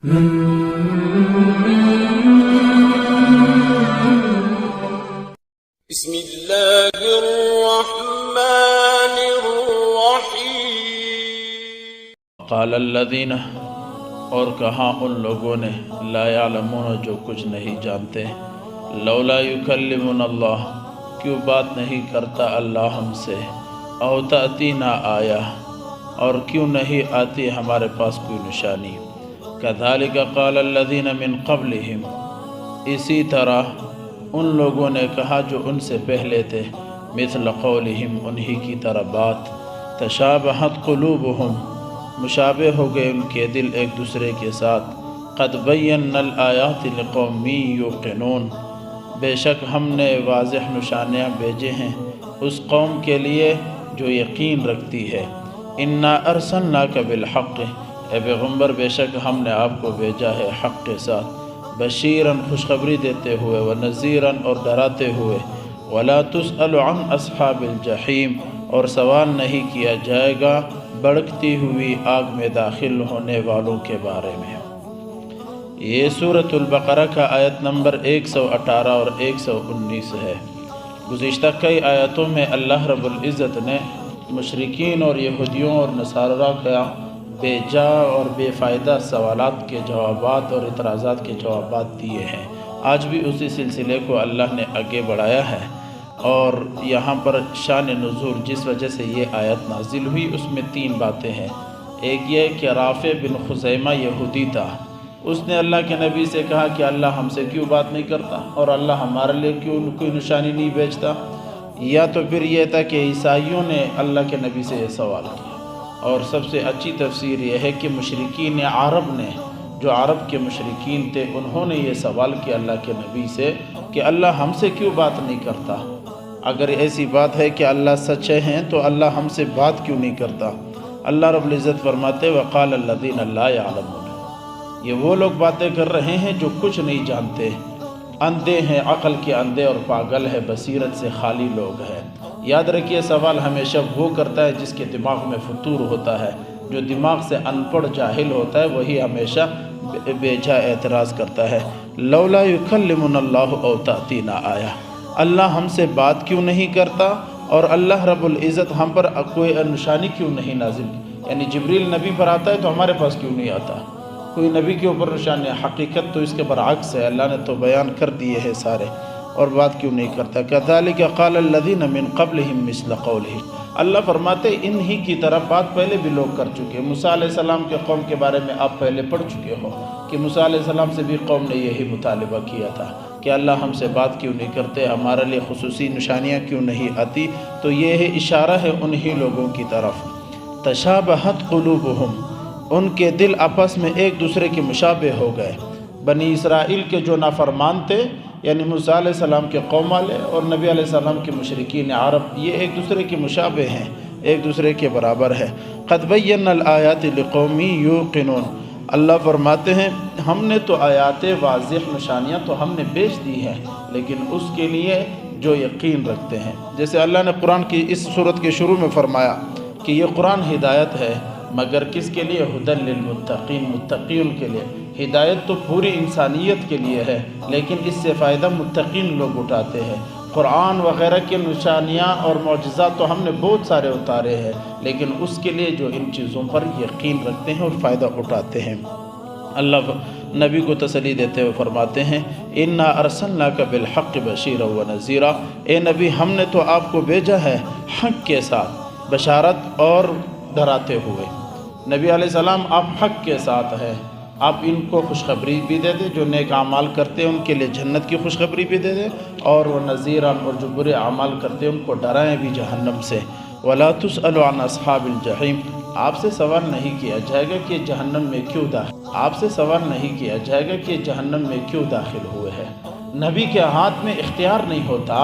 بسم اللہ الرحمن الرحیم۔ قال الذین، اور کہا ان لوگوں نے، لا یعلمون، جو کچھ نہیں جانتے، لولا یکلمنا اللہ، کیوں بات نہیں کرتا اللہ ہم سے، او تأتینا آیہ، اور کیوں نہیں آتی ہمارے پاس کوئی نشانی، کذالک قال الذین من قبلہم، اسی طرح ان لوگوں نے کہا جو ان سے پہلے تھے، مثل قولہم، انہی کی طرح بات، تشابہت قلوبہم، مشابہ ہو گئے ان کے دل ایک دوسرے کے ساتھ، قد بینا الآیات لقوم یوقنون، بے شک ہم نے واضح نشانیاں بھیجے ہیں اس قوم کے لیے جو یقین رکھتی ہے، انا ارسلناک بالحق، اے پیغمبر بے شک ہم نے آپ کو بھیجا ہے حق کے ساتھ، بشیراً خوشخبری دیتے ہوئے، ونذیراً اور ڈراتے ہوئے، ولا تسأل عن اصحاب الجحیم، اور سوال نہیں کیا جائے گا بھڑکتی ہوئی آگ میں داخل ہونے والوں کے بارے میں۔ یہ سورۃ البقرہ کا آیت نمبر 118 اور 119 ہے۔ گزشتہ کئی آیتوں میں اللہ رب العزت نے مشرکین اور یہودیوں اور نصارہ کا بے جا اور بے فائدہ سوالات کے جوابات اور اعتراضات کے جوابات دیے ہیں۔ آج بھی اسی سلسلے کو اللہ نے آگے بڑھایا ہے، اور یہاں پر شان نزول جس وجہ سے یہ آیت نازل ہوئی اس میں 3 باتیں ہیں۔ ایک یہ کہ رافع بن خزیمہ یہودی تھا، اس نے اللہ کے نبی سے کہا کہ اللہ ہم سے کیوں بات نہیں کرتا، اور اللہ ہمارے لیے کیوں کوئی نشانی نہیں بھیجتا۔ یا تو پھر یہ تھا کہ عیسائیوں نے اللہ کے نبی سے یہ سوال کیا، اور سب سے اچھی تفسیر یہ ہے کہ مشرکین عرب نے، جو عرب کے مشرکین تھے، انہوں نے یہ سوال کیا اللہ کے نبی سے کہ اللہ ہم سے کیوں بات نہیں کرتا، اگر ایسی بات ہے کہ اللہ سچے ہیں تو اللہ ہم سے بات کیوں نہیں کرتا۔ اللہ رب العزت فرماتے وقال الذین لا یعلمون، یہ وہ لوگ باتیں کر رہے ہیں جو کچھ نہیں جانتے، اندھے ہیں، عقل کے اندھے اور پاگل ہے، بصیرت سے خالی لوگ ہیں۔ یاد رکھیے سوال ہمیشہ وہ کرتا ہے جس کے دماغ میں فطور ہوتا ہے، جو دماغ سے ان پڑھ جاہل ہوتا ہے وہی ہمیشہ بے جا اعتراض کرتا ہے۔ لولا یکلمنا اللہ او تأتینا آیہ، اللہ ہم سے بات کیوں نہیں کرتا، اور اللہ رب العزت ہم پر کوئی نشانی کیوں نہیں نازل، یعنی جبریل نبی پر آتا ہے تو ہمارے پاس کیوں نہیں آتا، کوئی نبی کے اوپر نشانی۔ حقیقت تو اس کے برعکس ہے، اللہ نے تو بیان کر دیے ہیں سارے، اور بات کیوں نہیں کرتا۔ کذالک قال الذین من قبلہم مثل قولہم، اللہ فرماتے انہی کی طرح بات پہلے بھی لوگ کر چکے۔ موسیٰ علیہ السلام کے قوم کے بارے میں آپ پہلے پڑھ چکے ہو کہ موسیٰ علیہ السلام سے بھی قوم نے یہی مطالبہ کیا تھا کہ اللہ ہم سے بات کیوں نہیں کرتے، ہمارے لیے خصوصی نشانیاں کیوں نہیں آتی۔ تو یہ ہے اشارہ ہے انہی لوگوں کی طرف۔ تشابہت قلوبہم، ان کے دل آپس میں ایک دوسرے کے مشابہ ہو گئے۔ بنی اسرائیل کے جو نافرمان تھے، یعنی موسیٰ علیہ السلام کے قوم والے اور نبی علیہ السلام کے مشرکین عرب، یہ ایک دوسرے کے مشابہ ہیں، ایک دوسرے کے برابر ہے۔ قد بینا الآیات لقوم یوقنون، اللہ فرماتے ہیں ہم نے تو آیات واضح نشانیاں تو ہم نے بیچ دی ہیں، لیکن اس کے لیے جو یقین رکھتے ہیں۔ جیسے اللہ نے قرآن کی اس صورت کے شروع میں فرمایا کہ یہ قرآن ہدایت ہے، مگر کس کے لیے؟ ہدی للمتقین، متقین کے لیے۔ ہدایت تو پوری انسانیت کے لیے ہے، لیکن اس سے فائدہ متقین لوگ اٹھاتے ہیں۔ قرآن وغیرہ کے نشانیاں اور معجزات تو ہم نے بہت سارے اتارے ہیں، لیکن اس کے لیے جو ان چیزوں پر یقین رکھتے ہیں اور فائدہ اٹھاتے ہیں۔ اللہ نبی کو تسلی دیتے ہوئے فرماتے ہیں انا ارسلناک بالحق بشیرا ونذیرا، اے نبی ہم نے تو آپ کو بھیجا ہے حق کے ساتھ بشارت اور ڈراتے ہوئے۔ نبی علیہ السلام آپ حق کے ساتھ ہیں، آپ ان کو خوشخبری بھی دے دیں، جو نیک اعمال کرتے ہیں ان کے لیے جنت کی خوشخبری بھی دے دیں، اور وہ نذیراً، اور جو برے اعمال کرتے ہیں ان کو ڈرائیں بھی جہنم سے۔ ولا تسأل عن اصحاب الجحیم، آپ سے سوال نہیں کیا جائے گا کہ جہنم میں کیوں داخل، آپ سے سوال نہیں کیا جائے گا کہ جہنم میں کیوں داخل ہوئے ہیں۔ نبی کے ہاتھ میں اختیار نہیں ہوتا،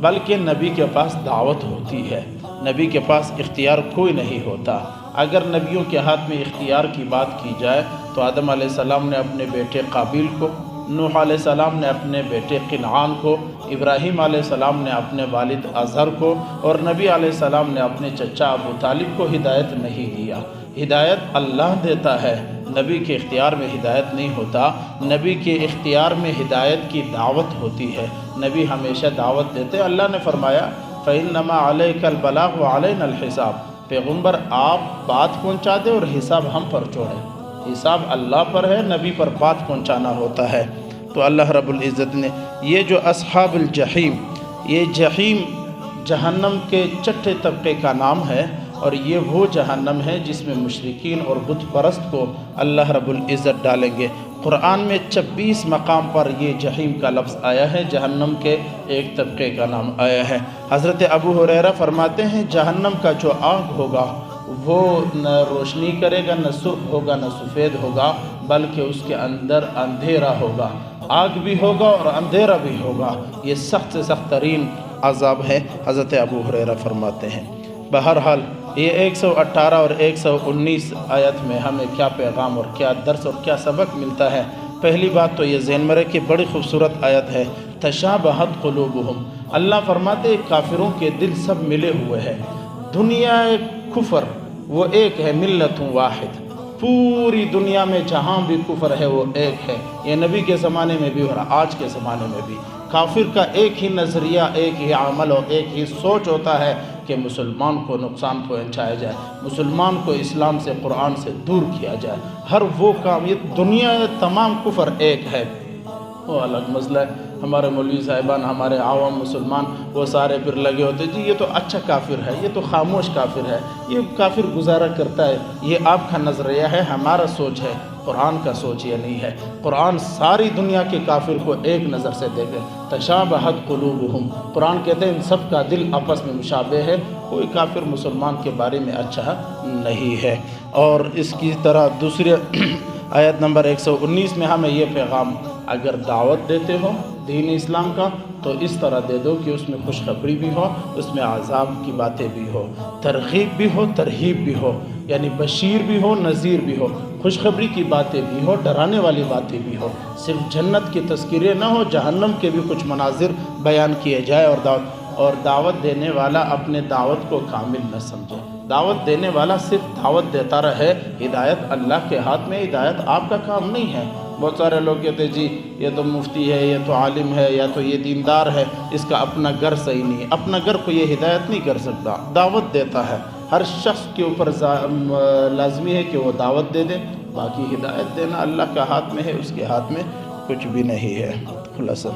بلکہ نبی کے پاس دعوت ہوتی ہے، نبی کے پاس اختیار کوئی نہیں ہوتا۔ اگر نبیوں کے ہاتھ میں اختیار کی بات کی جائے تو آدم علیہ السلام نے اپنے بیٹے قابیل کو، نوح علیہ السلام نے اپنے بیٹے کنعان کو، ابراہیم علیہ السلام نے اپنے والد ازہر کو، اور نبی علیہ السلام نے اپنے چچا ابو طالب کو ہدایت نہیں دیا۔ ہدایت اللہ دیتا ہے، نبی کے اختیار میں ہدایت نہیں ہوتا۔ نبی کے اختیار میں ہدایت کی دعوت ہوتی ہے، نبی ہمیشہ دعوت دیتے۔ اللہ نے فرمایا فَإِنَّمَا عَلَيْكَ الْبَلَاغُ وَعَلَيْنَا الْحِسَابُ، پیغمبر آپ بات پہنچا دے اور حساب ہم پر چھوڑے۔ حساب اللہ پر ہے، نبی پر بات پہنچانا ہوتا ہے۔ تو اللہ رب العزت نے یہ جو اصحاب الجحیم، یہ جحیم جہنم کے چھٹے طبقے کا نام ہے، اور یہ وہ جہنم ہے جس میں مشرکین اور بت پرست کو اللہ رب العزت ڈالیں گے۔ قرآن میں 26 مقام پر یہ جحیم کا لفظ آیا ہے، جہنم کے ایک طبقے کا نام آیا ہے۔ حضرت ابو ہریرہ فرماتے ہیں جہنم کا جو آگ ہوگا وہ نہ روشنی کرے گا، نہ سرخ ہوگا، نہ سفید ہوگا، بلکہ اس کے اندر اندھیرا ہوگا۔ آگ بھی ہوگا اور اندھیرا بھی ہوگا، یہ سخت سے سخت ترین عذاب ہے، حضرت ابو ہریرہ فرماتے ہیں۔ بہرحال یہ 118 اور 119 آیت میں ہمیں کیا پیغام اور کیا درس اور کیا سبق ملتا ہے؟ پہلی بات تو یہ ذہن میں رکھیں، بڑی خوبصورت آیت ہے، تشابہت قلوبہم۔ اللہ فرماتے کافروں کے دل سب ملے ہوئے ہیں، دنیا کفر وہ ایک ہے، ملت واحد، پوری دنیا میں جہاں بھی کفر ہے وہ ایک ہے۔ یہ نبی کے زمانے میں بھی اور آج کے زمانے میں بھی کافر کا ایک ہی نظریہ، ایک ہی عمل اور ایک ہی سوچ ہوتا ہے کہ مسلمان کو نقصان پہنچایا جائے، مسلمان کو اسلام سے، قرآن سے دور کیا جائے، ہر وہ کام۔ یہ دنیا تمام کفر ایک ہے، وہ الگ مسئلہ ہے۔ ہمارے مولوی صاحبان، ہمارے عوام مسلمان وہ سارے پھر لگے ہوتے جی یہ تو اچھا کافر ہے، یہ تو خاموش کافر ہے، یہ کافر گزارا کرتا ہے۔ یہ آپ کا نظریہ ہے، ہمارا سوچ ہے، قرآن کا سوچ یہ نہیں ہے۔ قرآن ساری دنیا کے کافر کو ایک نظر سے دیکھے، تشابہت قلوبہم۔ قرآن کہتے ہیں ان سب کا دل آپس میں مشابہ ہے، کوئی کافر مسلمان کے بارے میں اچھا نہیں ہے۔ اور اس کی طرح دوسری آیت نمبر 119 میں ہمیں یہ پیغام، اگر دعوت دیتے ہو دین اسلام کا تو اس طرح دے دو کہ اس میں خوشخبری بھی ہو، اس میں عذاب کی باتیں بھی ہو، ترغیب بھی ہو، ترہیب بھی ہو، یعنی بشیر بھی ہو، نذیر بھی ہو، خوشخبری کی باتیں بھی ہو، ڈرانے والی باتیں بھی ہو، صرف جنت کی تذکرے نہ ہو، جہنم کے بھی کچھ مناظر بیان کیے جائے۔ اور دعوت دینے والا اپنے دعوت کو کامل نہ سمجھے، دعوت دینے والا صرف دعوت دیتا رہے، ہدایت اللہ کے ہاتھ میں، ہدایت آپ کا کام نہیں ہے۔ بہت سارے لوگ کہتے ہیں جی یہ تو مفتی ہے، یہ تو عالم ہے، یا تو یہ دیندار ہے، اس کا اپنا گھر صحیح نہیں ہے۔ اپنا گھر کو یہ ہدایت نہیں کر سکتا، دعوت دیتا ہے۔ ہر شخص کے اوپر لازمی ہے کہ وہ دعوت دے دے، باقی ہدایت دینا اللہ کا ہاتھ میں ہے، اس کے ہاتھ میں کچھ بھی نہیں ہے۔ خلاصہ